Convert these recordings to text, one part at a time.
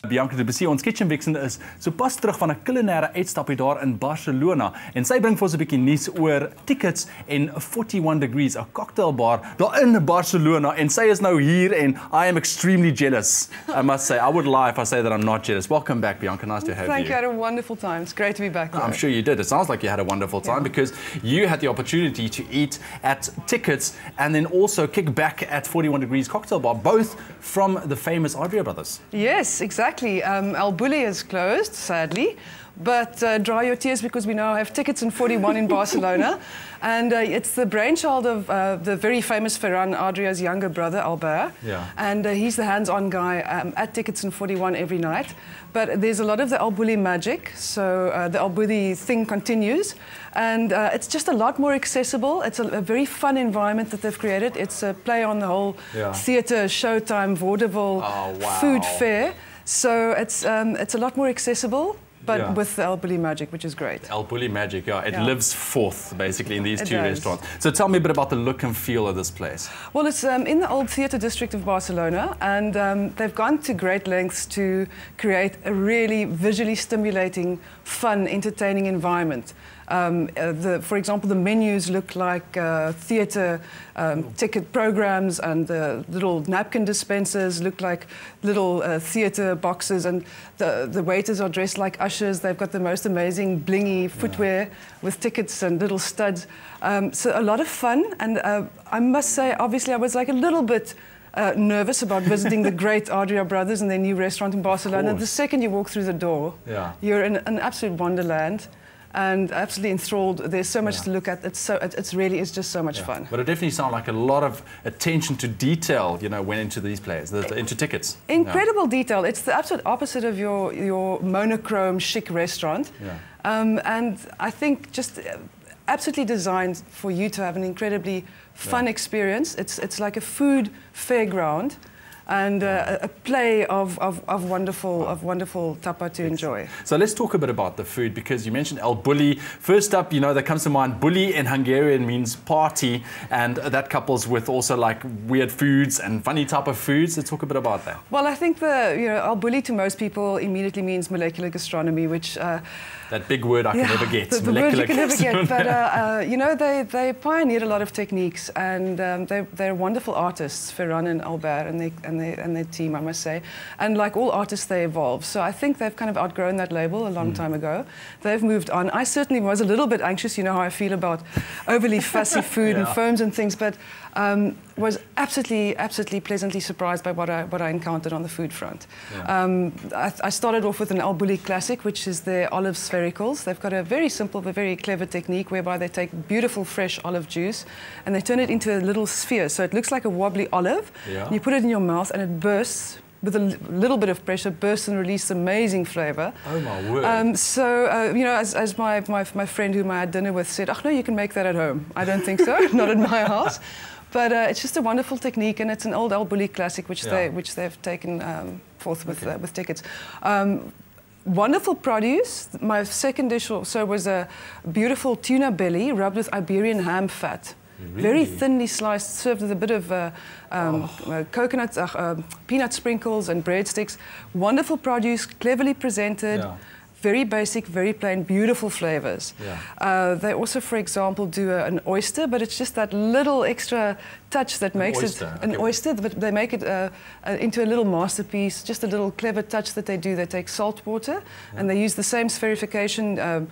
Bianca du Plessis, ons kitchen Vixen is sopas terug van 'n kulinaire uitstapie daar in Barcelona en sy bring vir ons 'n bietjie nuus oor tickets en 41 Degrees, 'n cocktailbar daar in Barcelona, en sy is nou hier and I am extremely jealous. I must say, I would lie if I say that I'm not jealous. Welcome back, Bianca, nice to have you. Thank you, I had a wonderful time. It's great to be back. I'm sure you did. It sounds like you had a wonderful time because you had the opportunity to eat at Tickets and then also kick back at 41 Degrees Cocktail Bar, both from the famous Adria brothers. Yes, exactly. elBulli is closed, sadly, but dry your tears because we now have Tickets in 41 in Barcelona. And it's the brainchild of the very famous Ferran Adria's younger brother, Albert. Yeah. And he's the hands-on guy at Tickets in 41 every night. But there's a lot of the elBulli magic, so the elBulli thing continues. And it's just a lot more accessible. It's a very fun environment that they've created. It's a play on the whole theatre, showtime, vaudeville, food fair. So it's a lot more accessible, but with the elBulli magic, which is great. elBulli magic, it lives forth basically in these two restaurants. So tell me a bit about the look and feel of this place. Well, it's in the old theatre district of Barcelona, and they've gone to great lengths to create a really visually stimulating, fun, entertaining environment. For example, the menus look like theatre ticket programs, and the little napkin dispensers look like little theatre boxes, and the waiters are dressed like ushers. They've got the most amazing blingy footwear with tickets and little studs. So a lot of fun, and I must say, obviously, I was like a little bit nervous about visiting the great Adria brothers and their new restaurant in Barcelona. The second you walk through the door, you're in an absolute wonderland. And absolutely enthralled. There's so much to look at. It's really is just so much fun. But it definitely sounds like a lot of attention to detail, you know, went into these plays, into Tickets. Incredible detail. It's the absolute opposite of your monochrome chic restaurant. And I think just absolutely designed for you to have an incredibly fun experience. It's like a food fairground. And a play of wonderful tapa to enjoy. So let's talk a bit about the food, because you mentioned elBulli. First up, you know, that comes to mind, Bulli in Hungarian means party, and that couples with also like weird foods and funny type of foods. Let's talk a bit about that. Well, I think elBulli to most people immediately means molecular gastronomy, which that big word I can never get. The word you can never get, but you know, they pioneered a lot of techniques, and they're wonderful artists, Ferran and Albert, and their team, I must say. And like all artists, they evolve. So I think they've kind of outgrown that label a long time ago. They've moved on. I certainly was a little bit anxious, you know how I feel about overly fussy food and foams and things, but was absolutely pleasantly surprised by what I encountered on the food front. I started off with an elBulli classic, which is their olive sphericals. They've got a very simple but very clever technique whereby they take beautiful fresh olive juice and they turn it into a little sphere. So it looks like a wobbly olive. And you put it in your mouth and it bursts with a little bit of pressure, bursts and releases amazing flavour. Oh my word! So you know, as my friend whom I had dinner with said, "Oh no, you can make that at home." I don't think so, not at my house. But it's just a wonderful technique, and it's an old elBulli classic, which they've taken forth with Tickets. Wonderful produce. My second dish also was a beautiful tuna belly rubbed with Iberian ham fat. Really? Very thinly sliced, served with a bit of coconut, peanut sprinkles and breadsticks. Wonderful produce, cleverly presented. Very basic, very plain, beautiful flavors. They also, for example, do an oyster, but it's just that little extra touch that makes it an oyster, but they make it into a little masterpiece, just a little clever touch that they do. They take salt water and they use the same spherification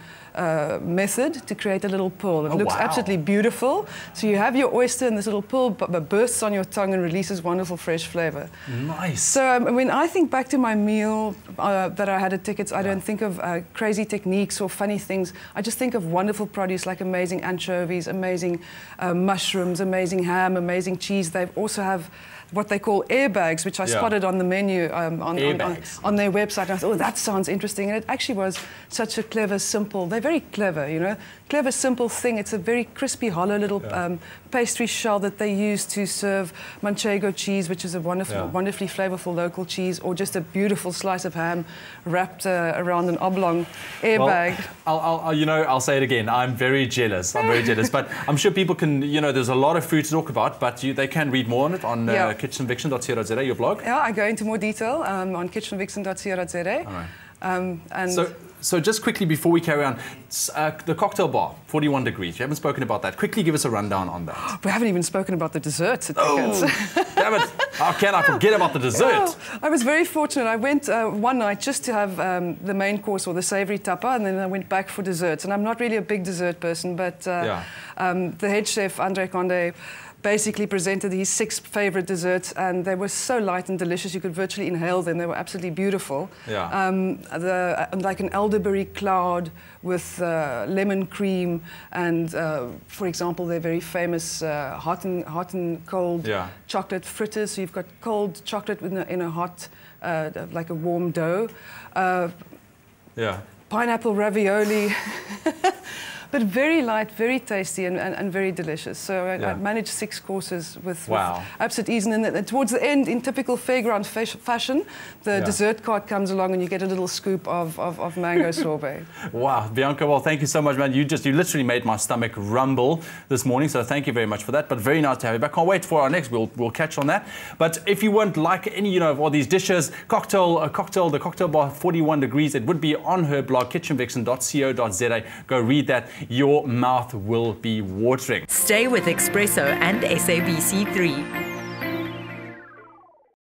method to create a little pearl. It looks absolutely beautiful. So you have your oyster and this little pearl bursts on your tongue and releases wonderful fresh flavor. Nice. So when I think back to my meal that I had at Tickets, I don't think of crazy techniques or funny things. I just think of wonderful produce like amazing anchovies, amazing mushrooms, amazing ham, amazing cheese. They also have what they call airbags, which I spotted on the menu on their website. And I thought, oh, that sounds interesting. And it actually was such a clever, simple, they're very clever, you know, clever, simple thing. It's a very crispy, hollow little pastry shell that they use to serve manchego cheese, which is a wonderfully flavorful local cheese, or just a beautiful slice of ham wrapped around an oblong airbag. Well, I'll say it again. I'm very jealous. I'm very jealous. But I'm sure people can, you know, there's a lot of food to talk about. but they can read more on it on kitchenvixen.co.za, your blog. Yeah, I go into more detail on kitchenvixen.co.za. All right. And so just quickly before we carry on, the cocktail bar, 41 degrees. You haven't spoken about that. Quickly give us a rundown on that. We haven't even spoken about the desserts at Tickets. Damn it! How can I forget about the dessert? Yeah, I was very fortunate. I went one night just to have the main course or the savoury tapa, and then I went back for desserts. And I'm not really a big dessert person, but the head chef, Andre Conde, basically presented his 6 favourite desserts, and they were so light and delicious you could virtually inhale them. They were absolutely beautiful. Yeah. Like an elderberry cloud with lemon cream, and for example, they're very famous hot and cold chocolate fritters. So you've got cold chocolate in a hot, like a warm dough. Pineapple ravioli. But very light, very tasty, and very delicious. So I managed 6 courses with absolute ease. And then towards the end, in typical fairground fashion, the dessert cart comes along and you get a little scoop of mango sorbet. Wow, Bianca, well, thank you so much, man. You literally made my stomach rumble this morning, so thank you very much for that. But very nice to have you back. Can't wait for our next. We'll catch on that. But if you want like any, of all these dishes, the cocktail bar, 41 degrees, it would be on her blog, kitchenvixen.co.za. Go read that. Your mouth will be watering. Stay with eXpresso and SABC3.